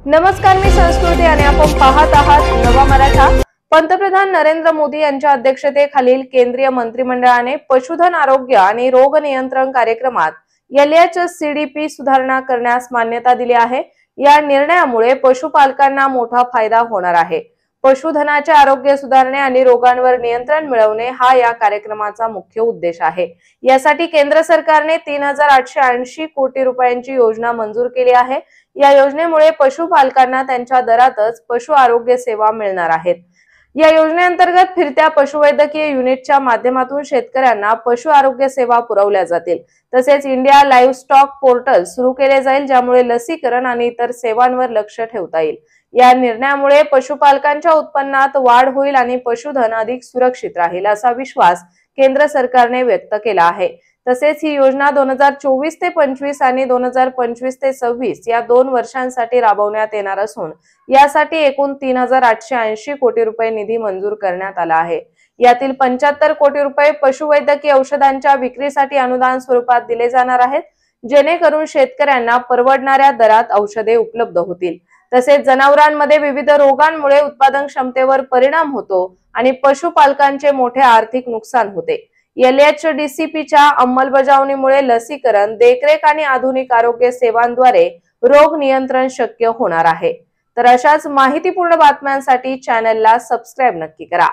नमस्कार, मी संस्कृती आणि आपण पाहत आहात नवा मराठा। पंतप्रधान नरेंद्र मोदी यांच्या अध्यक्षतेखालील केंद्रीय मंत्रिमंडळाने पशुधन आरोग्य आणि रोग नियंत्रण कार्यक्रमात LHCDP सुधारणा करण्यास मान्यता दिली आहे। या निर्णयामुळे पशुपालकांना मोठा फायदा होणार आहे। पशुधनाचे आरोग्य सुधारणे आणि रोगांवर नियंत्रण मिळवणे हा या कार्यक्रमाचा मुख्य उद्देश आहे। यासाठी केंद्र सरकारने 3880 कोटी रुपयांची योजना मंजूर केली आहे। या योजनेमुळे पशुपालकांना त्यांच्या दरातच पशु आरोग्य सेवा मिळणार आहेत। या योजनेअंतर्गत फिरत्या पशुवैद्यकीय युनिटच्या माध्यमातून शेतकऱ्यांना पशु आरोग्य सेवा पुरवल्या जातील। तसेच इंडिया लाईव्हस्टॉक पोर्टल सुरू केले जाईल, ज्यामुळे लसीकरण आणि इतर सेवांवर लक्ष ठेवता येईल। या निर्णयामुळे पशुपालकांच्या उत्पन्नात वाढ होईल आणि पशुधन अधिक सुरक्षित राहील असा विश्वास केंद्र सरकारने व्यक्त केला आहे। तसेच ही योजना 2024 ते 25 आणि 2025 ते 26 या 2 वर्षांसाठी राबवण्यात येणार असून यासाठी एकूण 3880 कोटी रुपये निधी मंजूर करण्यात आला आहे। यातील 75 कोटी रुपये पशुवैद्यकीय औषधांच्या विक्रीसाठी अनुदान स्वरूपात दिले जाणार आहेत, जेणेकरून शेतकऱ्यांना परवडणाऱ्या दरात औषधे उपलब्ध होतील। तसेच जनावरांमध्ये विविध रोगांमुळे उत्पादन क्षमतेवर परिणाम होतो आणि पशुपालकांचे मोठे आर्थिक नुकसान होते। LHDCPच्या अंमलबजावणीमुळे लसीकरण, देखरेख आणि आधुनिक आरोग्य सेवांद्वारे रोग नियंत्रण शक्य होणार आहे। तर अशाच माहितीपूर्ण बातम्यांसाठी चॅनलला सबस्क्राइब नक्की करा।